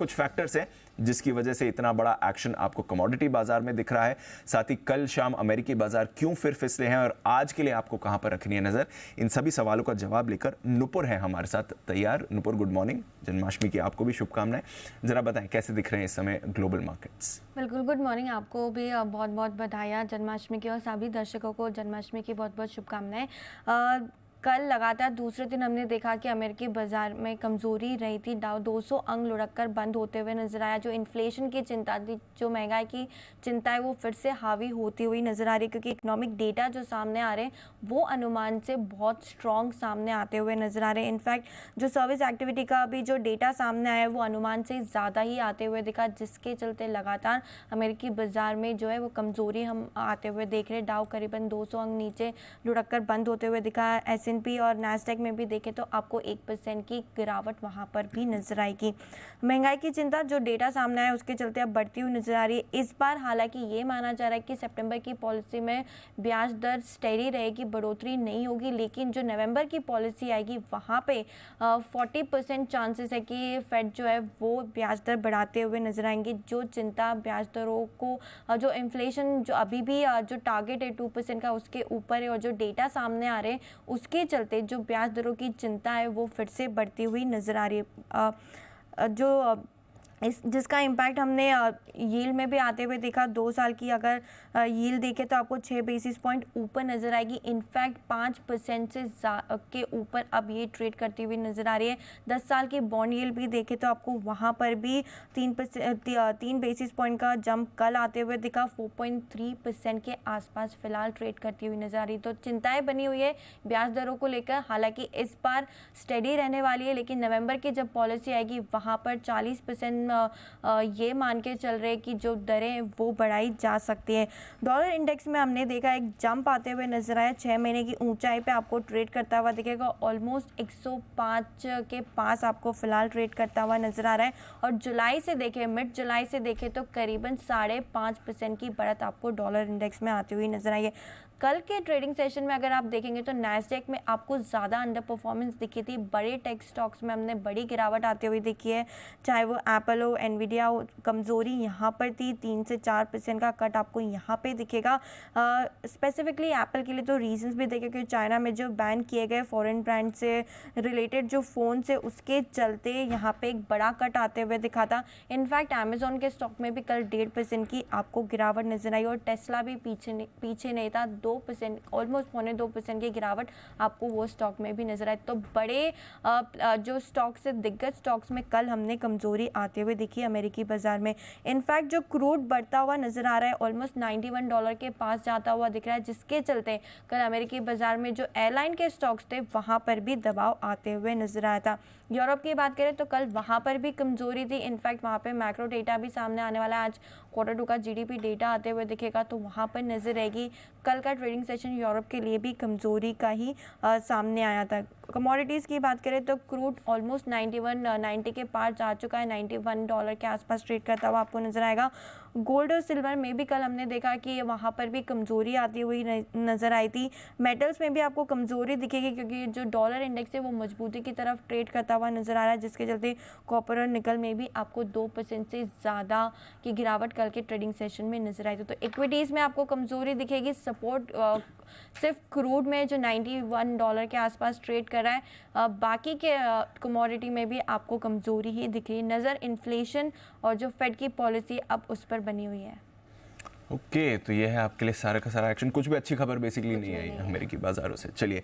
कुछ फैक्टर्स हैं जिसकी वजह से इतना बड़ा एक्शन आपको कमोडिटी बाजार में दिख रहा है। साथ ही कल शाम अमेरिकी बाजार क्यों फिर फिसले हैं और आज के लिए आपको कहां पर रखनी है नजर, इन सभी सवालों का जवाब लेकर नुपुर है हमारे साथ तैयार। Nupur, good morning. जन्माष्टमी की आपको भी शुभकामनाएं। जरा बताएं कैसे दिख रहे हैं इस समय ग्लोबल मार्केट्स। बिल्कुल, गुड मॉर्निंग। आपको भी बहुत बहुत बधाई जन्माष्टमी की और सभी दर्शकों को जन्माष्टमी की बहुत बहुत शुभकामनाएं। कल लगातार दूसरे दिन हमने देखा कि अमेरिकी बाजार में कमजोरी रही थी। डाउ 200 अंक लुढ़क कर बंद होते हुए नजर आया। जो इन्फ्लेशन की चिंता थी, जो महंगाई की चिंता है, वो फिर से हावी होती हुई नजर आ रही है, क्योंकि इकोनॉमिक डेटा जो सामने आ रहे हैं वो अनुमान से बहुत स्ट्रॉन्ग सामने आते हुए नजर आ रहे हैं। इनफैक्ट जो सर्विस एक्टिविटी का भी जो डेटा सामने आया है वो अनुमान से ज़्यादा ही आते हुए दिखा, जिसके चलते लगातार अमेरिकी बाजार में जो है वो कमजोरी हम आते हुए देख रहे हैं। डाउ करीबन 200 अंक नीचे लुढ़क कर बंद होते हुए दिखा। S&P और नैस्डैक में भी देखें तो आपको 1% की गिरावट वहां पर भी नजर आएगी। महंगाई की चिंता जो डेटा सामने आया उसके चलते अब बढ़ती हुई नजर आ रही है इस बार। हालांकि ये माना जा रहा है कि सितंबर की पॉलिसी में ब्याज दर स्टेडी रहेगी, बढ़ोतरी नहीं होगी, लेकिन जो नवंबर की पॉलिसी आएगी वहां पे 40% चांसेस है कि फेड जो है वो ब्याज दर बढ़ाते हुए नजर आएंगे। जो चिंता ब्याज दरों को, जो इन्फ्लेशन जो अभी भी जो टारगेट है 2% का उसके ऊपर है, और जो डेटा सामने आ रहे हैं उसके चलते जो ब्याज दरों की चिंता है वो फिर से बढ़ती हुई नजर आ रही है। जो जिसका इम्पैक्ट हमने यील्ड में भी आते हुए देखा। 2 साल की अगर यील्ड देखें तो आपको 6 बेसिस पॉइंट ऊपर नज़र आएगी। इनफैक्ट 5% से के ऊपर अब ये ट्रेड करती हुई नज़र आ रही है। 10 साल की बॉन्ड यील्ड भी देखें तो आपको वहाँ पर भी 3 बेसिस पॉइंट का जंप कल आते हुए दिखा। 4.3% के आसपास फिलहाल ट्रेड करती हुई नज़र आ रही है। तो चिंताएँ बनी हुई है ब्याज दरों को लेकर। हालाँकि इस बार स्टेडी रहने वाली है, लेकिन नवंबर की जब पॉलिसी आएगी वहाँ पर 40% ये मान के चल रहे कि जो दरें वो बढ़ाई जा सकती है। डॉलर इंडेक्स में हमने देखा एक जंप आते हुए नजर आया। 6 महीने की ऊंचाई पे आपको ट्रेड करता हुआ दिखेगा। ऑलमोस्ट 105 के पास आपको फिलहाल ट्रेड करता हुआ नजर आ रहा है। और जुलाई से देखें, मिड जुलाई से देखें तो करीबन 5.5% की बढ़त आपको डॉलर इंडेक्स में आती हुई नजर आई है। कल के ट्रेडिंग सेशन में अगर आप देखेंगे तो नैस्डैक में आपको ज़्यादा अंडर परफॉर्मेंस दिखी थी। बड़े टेक स्टॉक्स में हमने बड़ी गिरावट आती हुई दिखी है, चाहे वो एप्पल हो, एनवीडिया हो। कमज़ोरी यहाँ पर थी, 3 से 4% का कट आपको यहाँ पे दिखेगा। स्पेसिफिकली एप्पल के लिए तो रीजंस भी देखे, क्योंकि चाइना में जो बैन किए गए फॉरेन ब्रांड से रिलेटेड जो फ़ोन से, उसके चलते यहाँ पे एक बड़ा कट आते हुए दिखा था। इनफैक्ट अमेजोन के स्टॉक में भी कल 1.5% की आपको गिरावट नजर आई, और टेस्ला भी पीछे नहीं था। 2%, ऑलमोस्ट 2.5% की गिरावट आपको वो स्टॉक में भी नजर आए। तो बड़े जो स्टॉक्स है, दिग्गज स्टॉक्स में कल हमने कमजोरी आते हुए देखी अमेरिकी बाजार में। इनफैक्ट जो क्रूड बढ़ता हुआ नजर आ रहा है, ऑलमोस्ट $91 के पास जाता हुआ दिख रहा है, जिसके चलते कल अमेरिकी बाजार में जो एयरलाइन के स्टॉक्स थे वहां पर भी दबाव आते हुए नजर आया था। यूरोप की बात करें तो कल वहां पर भी कमजोरी थी। इनफैक्ट वहां पे मैक्रो डेटा भी सामने आने वाला है। आज Q2 का GDP डेटा आते हुए दिखेगा, तो वहां पर नजर रहेगी। कल का ट्रेडिंग सेशन यूरोप के लिए भी कमजोरी का ही सामने आया था। कमोडिटीज़ की बात करें तो क्रूड ऑलमोस्ट 90 के पार जा चुका है। $91 के आसपास ट्रेड करता हुआ आपको नजर आएगा। गोल्ड और सिल्वर में भी कल हमने देखा कि वहाँ पर भी कमज़ोरी आती हुई नज़र आई थी। मेटल्स में भी आपको कमज़ोरी दिखेगी, क्योंकि जो डॉलर इंडेक्स है वो मजबूती की तरफ ट्रेड करता हुआ नज़र आ रहा है, जिसके चलते कॉपर और निकल में भी आपको 2% से ज़्यादा की गिरावट कल के ट्रेडिंग सेशन में नज़र आई थी। तो इक्विटीज़ में आपको कमज़ोरी दिखेगी। सपोर्ट सिर्फ क्रूड में जो $91 के आसपास ट्रेड कर रहा है, बाकी के कमोडिटी में भी आपको कमज़ोरी ही दिख रही है नज़र। इन्फ्लेशन और जो फेड की पॉलिसी अब उस पर बनी हुई है। ओके, तो ये है आपके लिए सारा का सारा एक्शन। कुछ भी अच्छी खबर बेसिकली नहीं आई अमेरिकी बाजारों से। चलिए।